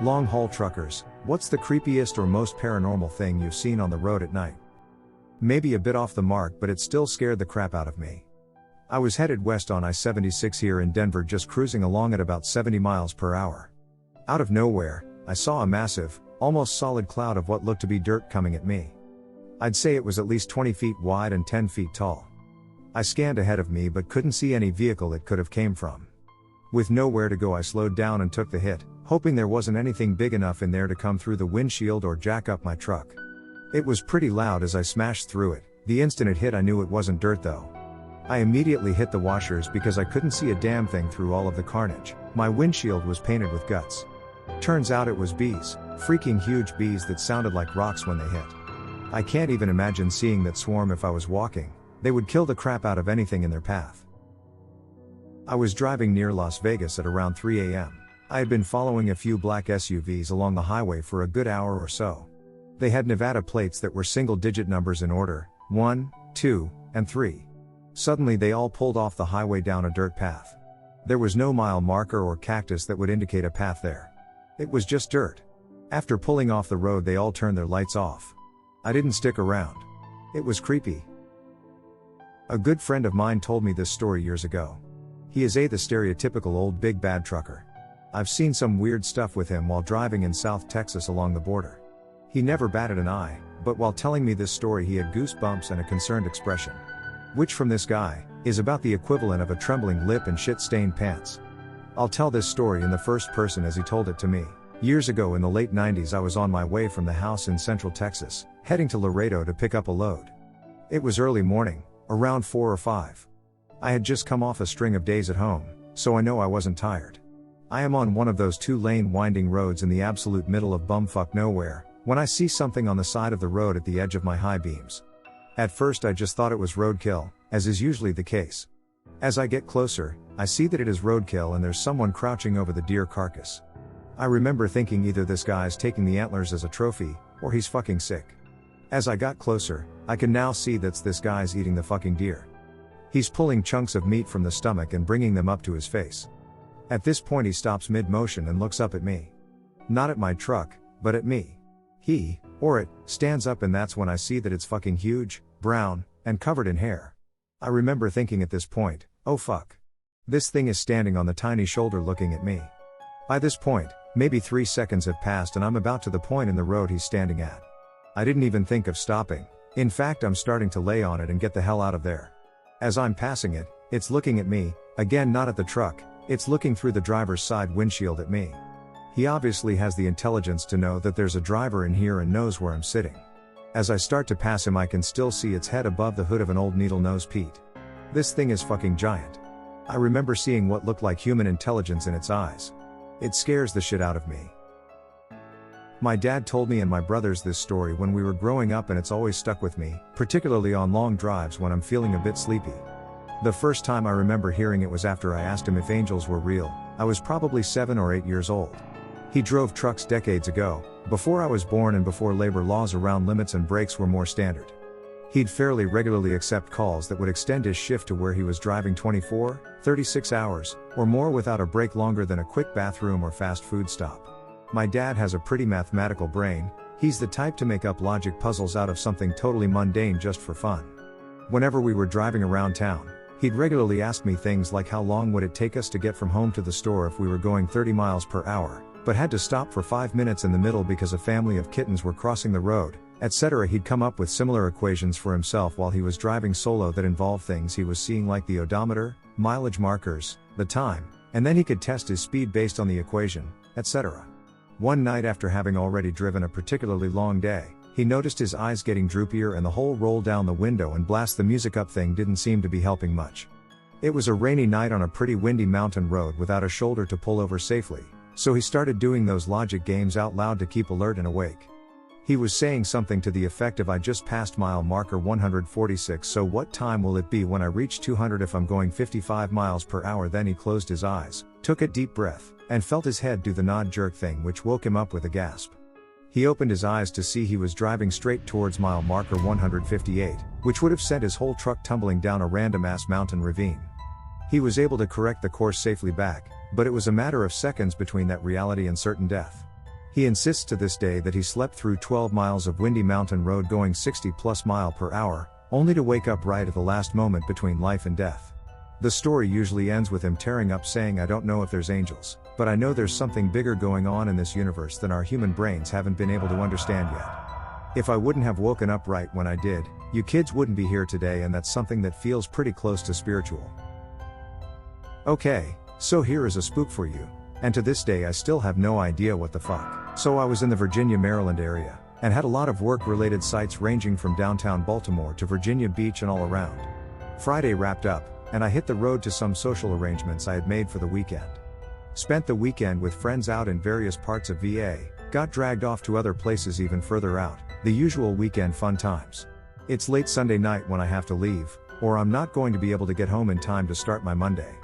Long haul truckers, what's the creepiest or most paranormal thing you've seen on the road at night? Maybe a bit off the mark, but it still scared the crap out of me. I was headed west on I-76 here in Denver, just cruising along at about 70 miles per hour. Out of nowhere, I saw a massive, almost solid cloud of what looked to be dirt coming at me. I'd say it was at least 20 feet wide and 10 feet tall. I scanned ahead of me but couldn't see any vehicle it could have came from. With nowhere to go, I slowed down and took the hit, hoping there wasn't anything big enough in there to come through the windshield or jack up my truck. It was pretty loud as I smashed through it. The instant it hit, I knew it wasn't dirt though. I immediately hit the washers because I couldn't see a damn thing through all of the carnage. My windshield was painted with guts. Turns out it was bees, freaking huge bees that sounded like rocks when they hit. I can't even imagine seeing that swarm if I was walking. They would kill the crap out of anything in their path. I was driving near Las Vegas at around 3 a.m. I had been following a few black SUVs along the highway for a good hour or so. They had Nevada plates that were single-digit numbers in order, 1, 2, and 3. Suddenly they all pulled off the highway down a dirt path. There was no mile marker or cactus that would indicate a path there. It was just dirt. After pulling off the road, they all turned their lights off. I didn't stick around. It was creepy. A good friend of mine told me this story years ago. He is the stereotypical old big bad trucker. I've seen some weird stuff with him while driving in South Texas along the border. He never batted an eye, but while telling me this story he had goosebumps and a concerned expression. Which from this guy, is about the equivalent of a trembling lip and shit-stained pants. I'll tell this story in the first person as he told it to me. Years ago in the late 90s, I was on my way from the house in Central Texas, heading to Laredo to pick up a load. It was early morning, around 4 or 5. I had just come off a string of days at home, so I know I wasn't tired. I am on one of those 2-lane winding roads in the absolute middle of bumfuck nowhere, when I see something on the side of the road at the edge of my high beams. At first I just thought it was roadkill, as is usually the case. As I get closer, I see that it is roadkill and there's someone crouching over the deer carcass. I remember thinking either this guy's taking the antlers as a trophy, or he's fucking sick. As I got closer, I can now see that's this guy's eating the fucking deer. He's pulling chunks of meat from the stomach and bringing them up to his face. At this point he stops mid-motion and looks up at me. Not at my truck, but at me. He, or it, stands up and that's when I see that it's fucking huge, brown, and covered in hair. I remember thinking at this point, oh fuck. This thing is standing on the tiny shoulder looking at me. By this point, maybe 3 seconds have passed and I'm about to the point in the road he's standing at. I didn't even think of stopping. In fact, I'm starting to lay on it and get the hell out of there. As I'm passing it, it's looking at me, again not at the truck, it's looking through the driver's side windshield at me. He obviously has the intelligence to know that there's a driver in here and knows where I'm sitting. As I start to pass him I can still see its head above the hood of an old needle-nosed Pete. This thing is fucking giant. I remember seeing what looked like human intelligence in its eyes. It scares the shit out of me. My dad told me and my brothers this story when we were growing up and it's always stuck with me, particularly on long drives when I'm feeling a bit sleepy. The first time I remember hearing it was after I asked him if angels were real. I was probably 7 or 8 years old. He drove trucks decades ago, before I was born and before labor laws around limits and breaks were more standard. He'd fairly regularly accept calls that would extend his shift to where he was driving 24, 36 hours, or more without a break longer than a quick bathroom or fast food stop. My dad has a pretty mathematical brain. He's the type to make up logic puzzles out of something totally mundane just for fun. Whenever we were driving around town, he'd regularly ask me things like how long would it take us to get from home to the store if we were going 30 miles per hour, but had to stop for 5 minutes in the middle because a family of kittens were crossing the road, etc. He'd come up with similar equations for himself while he was driving solo that involved things he was seeing like the odometer, mileage markers, the time, and then he could test his speed based on the equation, etc. One night after having already driven a particularly long day, he noticed his eyes getting droopier and the whole roll down the window and blast the music up thing didn't seem to be helping much. It was a rainy night on a pretty windy mountain road without a shoulder to pull over safely, so he started doing those logic games out loud to keep alert and awake. He was saying something to the effect of I just passed mile marker 146, so what time will it be when I reach 200 if I'm going 55 miles per hour? Then he closed his eyes, took a deep breath, and felt his head do the nod jerk thing which woke him up with a gasp. He opened his eyes to see he was driving straight towards mile marker 158, which would have sent his whole truck tumbling down a random-ass mountain ravine. He was able to correct the course safely back, but it was a matter of seconds between that reality and certain death. He insists to this day that he slept through 12 miles of windy mountain road going 60+ mph, only to wake up right at the last moment between life and death. The story usually ends with him tearing up saying, "I don't know if there's angels, but I know there's something bigger going on in this universe than our human brains haven't been able to understand yet. If I wouldn't have woken up right when I did, you kids wouldn't be here today," and that's something that feels pretty close to spiritual. Okay, so here is a spook for you. And to this day I still have no idea what the fuck. So I was in the Virginia, Maryland area, and had a lot of work-related sites ranging from downtown Baltimore to Virginia Beach and all around. Friday wrapped up, and I hit the road to some social arrangements I had made for the weekend. Spent the weekend with friends out in various parts of VA, got dragged off to other places even further out, the usual weekend fun times. It's late Sunday night when I have to leave, or I'm not going to be able to get home in time to start my Monday.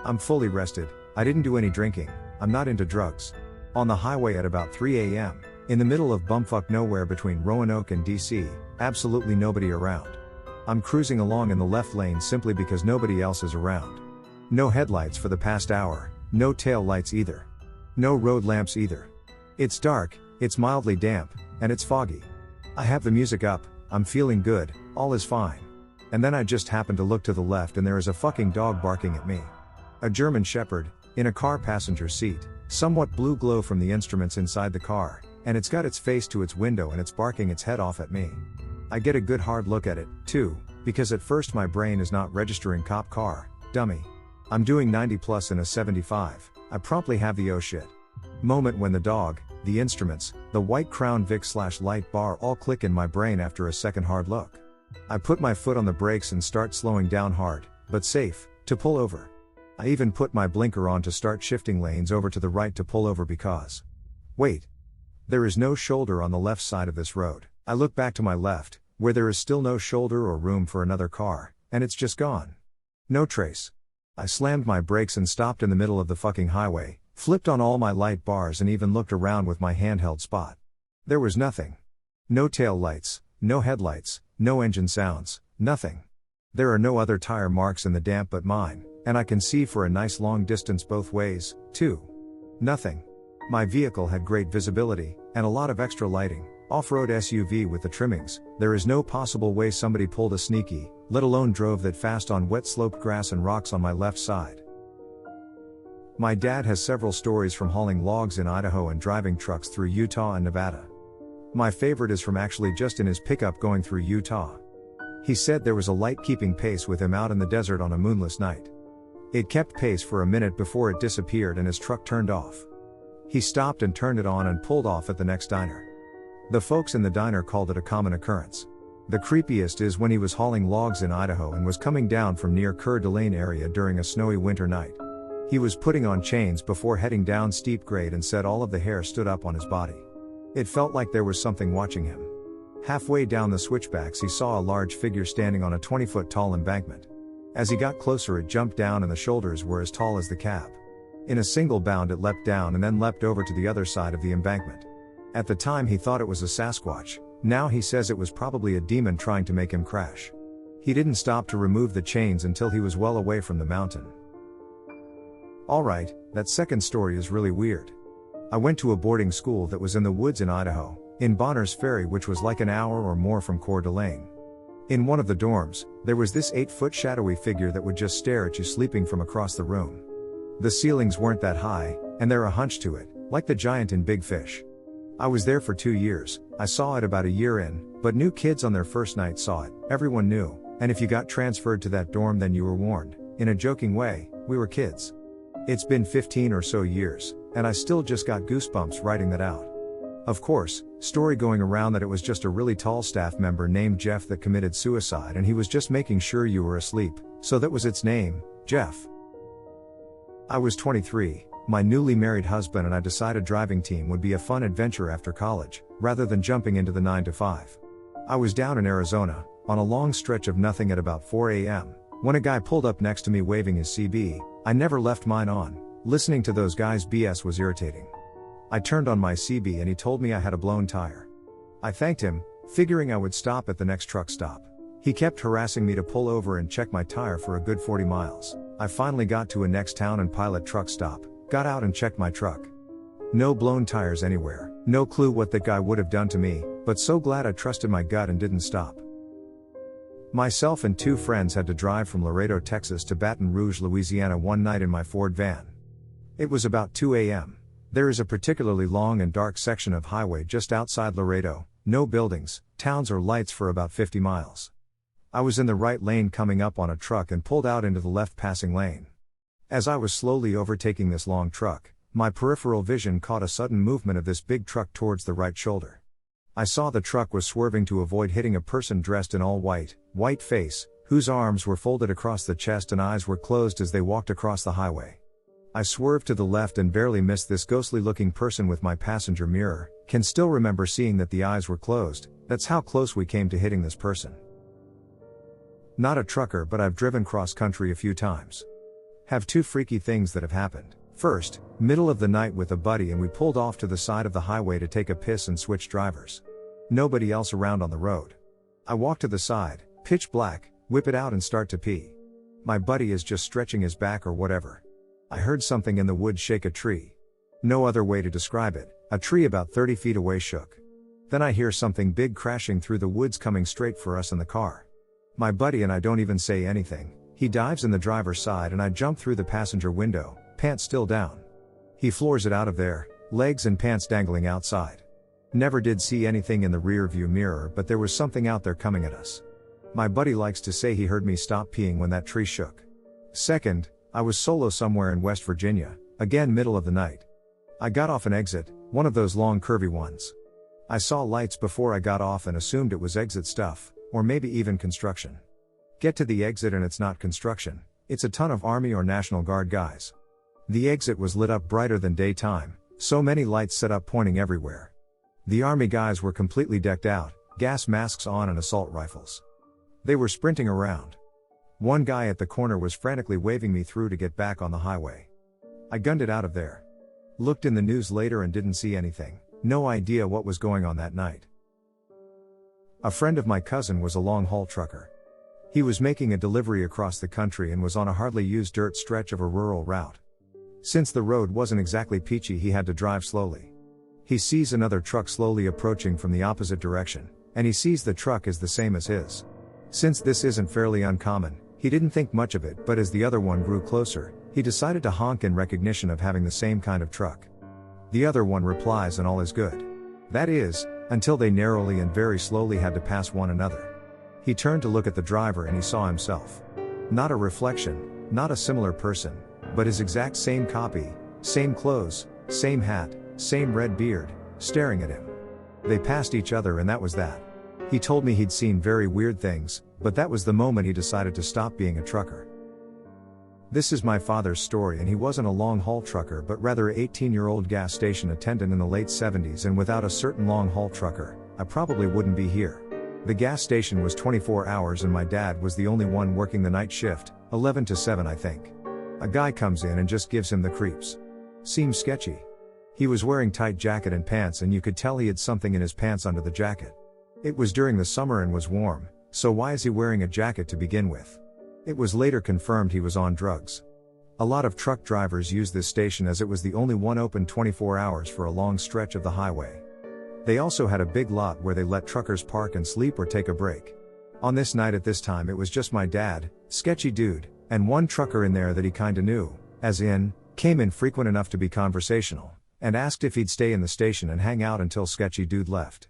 I'm fully rested, I didn't do any drinking, I'm not into drugs. On the highway at about 3 a.m., in the middle of bumfuck nowhere between Roanoke and DC, absolutely nobody around. I'm cruising along in the left lane simply because nobody else is around. No headlights for the past hour, no tail lights either. No road lamps either. It's dark, it's mildly damp, and it's foggy. I have the music up, I'm feeling good, all is fine. And then I just happen to look to the left and there is a fucking dog barking at me. A German Shepherd, in a car passenger seat, somewhat blue glow from the instruments inside the car, and it's got its face to its window and it's barking its head off at me. I get a good hard look at it, too, because at first my brain is not registering cop car, dummy. I'm doing 90+ in a 75, I promptly have the oh shit moment when the dog, the instruments, the white Crown Vic/light bar all click in my brain after a second hard look. I put my foot on the brakes and start slowing down hard, but safe, to pull over. I even put my blinker on to start shifting lanes over to the right to pull over because... Wait. There is no shoulder on the left side of this road. I look back to my left, where there is still no shoulder or room for another car, and it's just gone. No trace. I slammed my brakes and stopped in the middle of the fucking highway, flipped on all my light bars and even looked around with my handheld spot. There was nothing. No tail lights, no headlights, no engine sounds, nothing. There are no other tire marks in the damp but mine, and I can see for a nice long distance both ways, too. Nothing. My vehicle had great visibility, and a lot of extra lighting, off-road SUV with the trimmings. There is no possible way somebody pulled a sneaky, let alone drove that fast on wet sloped grass and rocks on my left side. My dad has several stories from hauling logs in Idaho and driving trucks through Utah and Nevada. My favorite is from actually just in his pickup going through Utah. He said there was a light keeping pace with him out in the desert on a moonless night. It kept pace for a minute before it disappeared and his truck turned off. He stopped and turned it on and pulled off at the next diner. The folks in the diner called it a common occurrence. The creepiest is when he was hauling logs in Idaho and was coming down from near Coeur d'Alene area during a snowy winter night. He was putting on chains before heading down steep grade and said all of the hair stood up on his body. It felt like there was something watching him. Halfway down the switchbacks he saw a large figure standing on a 20-foot tall embankment. As he got closer it jumped down and the shoulders were as tall as the cab. In a single bound it leapt down and then leapt over to the other side of the embankment. At the time he thought it was a Sasquatch, now he says it was probably a demon trying to make him crash. He didn't stop to remove the chains until he was well away from the mountain. Alright, that second story is really weird. I went to a boarding school that was in the woods in Idaho, in Bonners Ferry, which was like an hour or more from Coeur d'Alene. In one of the dorms, there was this 8-foot shadowy figure that would just stare at you sleeping from across the room. The ceilings weren't that high, and there a hunch to it, like the giant in Big Fish. I was there for 2 years, I saw it about a year in, but new kids on their first night saw it, everyone knew, and if you got transferred to that dorm then you were warned. In a joking way, we were kids. It's been 15 or so years, and I still just got goosebumps writing that out. Of course, story going around that it was just a really tall staff member named Jeff that committed suicide and he was just making sure you were asleep, so that was its name, Jeff. I was 23, my newly married husband and I decided driving team would be a fun adventure after college, rather than jumping into the 9 to 5. I was down in Arizona, on a long stretch of nothing at about 4 a.m., when a guy pulled up next to me waving his CB. I never left mine on. Listening to those guys BS was irritating. I turned on my CB and he told me I had a blown tire. I thanked him, figuring I would stop at the next truck stop. He kept harassing me to pull over and check my tire for a good 40 miles. I finally got to a next town and pilot truck stop, got out and checked my truck. No blown tires anywhere, No clue what that guy would have done to me, but so glad I trusted my gut and didn't stop. Myself and 2 friends had to drive from Laredo, Texas to Baton Rouge, Louisiana one night in my Ford van. It was about 2 a.m. There is a particularly long and dark section of highway just outside Laredo, no buildings, towns or lights for about 50 miles. I was in the right lane coming up on a truck and pulled out into the left passing lane. As I was slowly overtaking this long truck, my peripheral vision caught a sudden movement of this big truck towards the right shoulder. I saw the truck was swerving to avoid hitting a person dressed in all white face, whose arms were folded across the chest and eyes were closed as they walked across the highway. I swerved to the left and barely missed this ghostly looking person with my passenger mirror, can still remember seeing that the eyes were closed. That's how close we came to hitting this person. Not a trucker, but I've driven cross country a few times. Have 2 freaky things that have happened. First, middle of the night with a buddy and we pulled off to the side of the highway to take a piss and switch drivers. Nobody else around on the road. I walk to the side, pitch black, whip it out and start to pee. My buddy is just stretching his back or whatever. I heard something in the woods shake a tree. No other way to describe it, a tree about 30 feet away shook. Then I hear something big crashing through the woods coming straight for us in the car. My buddy and I don't even say anything. He dives in the driver's side and I jump through the passenger window, pants still down. He floors it out of there, legs and pants dangling outside. Never did see anything in the rear view mirror, but there was something out there coming at us. My buddy likes to say he heard me stop peeing when that tree shook. Second, I was solo somewhere in West Virginia, again middle of the night. I got off an exit, one of those long curvy ones. I saw lights before I got off and assumed it was exit stuff, or maybe even construction. Get to the exit and it's not construction, it's a ton of Army or National Guard guys. The exit was lit up brighter than daytime, so many lights set up pointing everywhere. The Army guys were completely decked out, gas masks on and assault rifles. They were sprinting around. One guy at the corner was frantically waving me through to get back on the highway. I gunned it out of there. Looked in the news later and didn't see anything, no idea what was going on that night. A friend of my cousin was a long-haul trucker. He was making a delivery across the country and was on a hardly used dirt stretch of a rural route. Since the road wasn't exactly peachy, he had to drive slowly. He sees another truck slowly approaching from the opposite direction, and he sees the truck is the same as his. Since this isn't fairly uncommon, he didn't think much of it, but as the other one grew closer, he decided to honk in recognition of having the same kind of truck. The other one replies and all is good. That is, until they narrowly and very slowly had to pass one another. He turned to look at the driver and he saw himself. Not a reflection, not a similar person, but his exact same copy, same clothes, same hat, same red beard, staring at him. They passed each other and that was that. He told me he'd seen very weird things, but that was the moment he decided to stop being a trucker. This is my father's story, and he wasn't a long-haul trucker but rather an 18-year-old gas station attendant in the late 70s, and without a certain long-haul trucker, I probably wouldn't be here. The gas station was 24 hours and my dad was the only one working the night shift, 11 to 7 I think. A guy comes in and just gives him the creeps. Seems sketchy. He was wearing tight jacket and pants and you could tell he had something in his pants under the jacket. It was during the summer and was warm, so why is he wearing a jacket to begin with? It was later confirmed he was on drugs. A lot of truck drivers use this station as it was the only one open 24 hours for a long stretch of the highway. They also had a big lot where they let truckers park and sleep or take a break. On this night at this time it was just my dad, sketchy dude, and one trucker in there that he kinda knew, as in, came in frequent enough to be conversational, and asked if he'd stay in the station and hang out until sketchy dude left.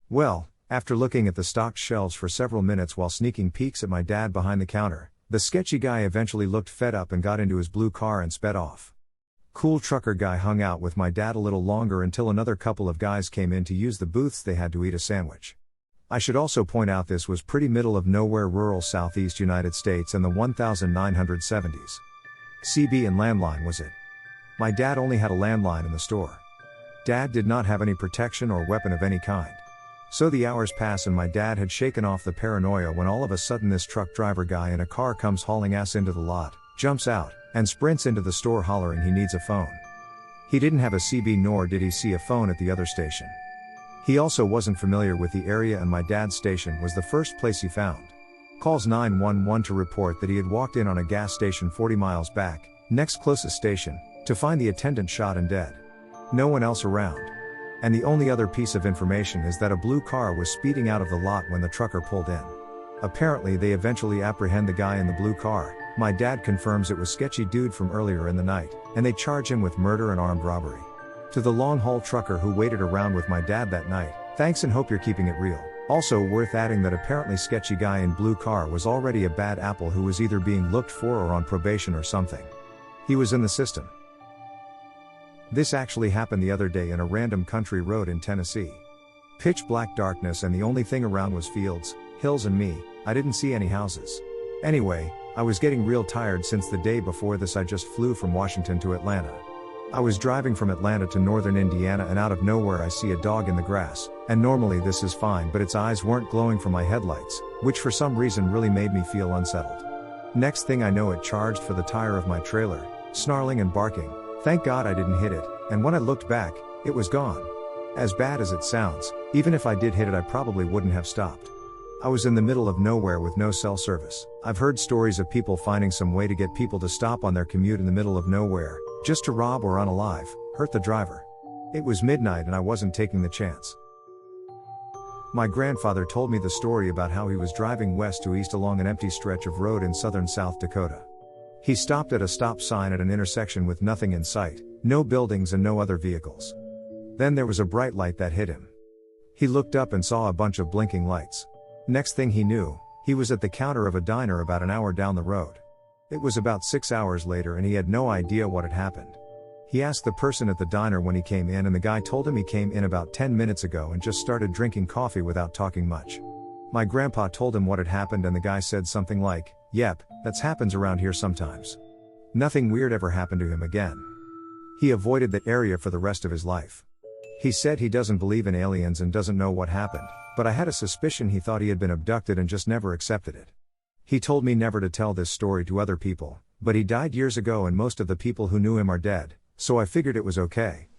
Well, after looking at the stocked shelves for several minutes while sneaking peeks at my dad behind the counter, the sketchy guy eventually looked fed up and got into his blue car and sped off. Cool trucker guy hung out with my dad a little longer until another couple of guys came in to use the booths they had to eat a sandwich. I should also point out this was pretty middle of nowhere rural southeast United States in the 1970s. CB and landline was it. My dad only had a landline in the store. Dad did not have any protection or weapon of any kind. So the hours pass and my dad had shaken off the paranoia when all of a sudden this truck driver guy in a car comes hauling ass into the lot, jumps out, and sprints into the store hollering he needs a phone. He didn't have a CB nor did he see a phone at the other station. He also wasn't familiar with the area and my dad's station was the first place he found. Calls 911 to report that he had walked in on a gas station 40 miles back, next closest station, to find the attendant shot and dead. No one else around. And the only other piece of information is that a blue car was speeding out of the lot when the trucker pulled in. Apparently they eventually apprehend the guy in the blue car. My dad confirms it was sketchy dude from earlier in the night, and they charge him with murder and armed robbery. To the long-haul trucker who waited around with my dad that night, thanks and hope you're keeping it real. Also worth adding that apparently sketchy guy in blue car was already a bad apple who was either being looked for or on probation or something. He was in the system. This actually happened the other day in a random country road in Tennessee. Pitch black darkness and the only thing around was fields, hills and me. I didn't see any houses. Anyway, I was getting real tired since the day before this I just flew from Washington to Atlanta. I was driving from Atlanta to northern Indiana and out of nowhere I see a dog in the grass, and normally this is fine but its eyes weren't glowing from my headlights, which for some reason really made me feel unsettled. Next thing I know it charged for the tire of my trailer, snarling and barking. Thank God I didn't hit it, and when I looked back, it was gone. As bad as it sounds, even if I did hit it I probably wouldn't have stopped. I was in the middle of nowhere with no cell service. I've heard stories of people finding some way to get people to stop on their commute in the middle of nowhere, just to rob or unalive, hurt the driver. It was midnight and I wasn't taking the chance. My grandfather told me the story about how he was driving west to east along an empty stretch of road in southern South Dakota. He stopped at a stop sign at an intersection with nothing in sight, no buildings and no other vehicles. Then there was a bright light that hit him. He looked up and saw a bunch of blinking lights. Next thing he knew, he was at the counter of a diner about an hour down the road. It was about 6 hours later and he had no idea what had happened. He asked the person at the diner when he came in and the guy told him he came in about 10 minutes ago and just started drinking coffee without talking much. My grandpa told him what had happened and the guy said something like, "Yep, that happens around here sometimes." Nothing weird ever happened to him again. He avoided that area for the rest of his life. He said he doesn't believe in aliens and doesn't know what happened, but I had a suspicion he thought he had been abducted and just never accepted it. He told me never to tell this story to other people, but he died years ago and most of the people who knew him are dead, so I figured it was okay.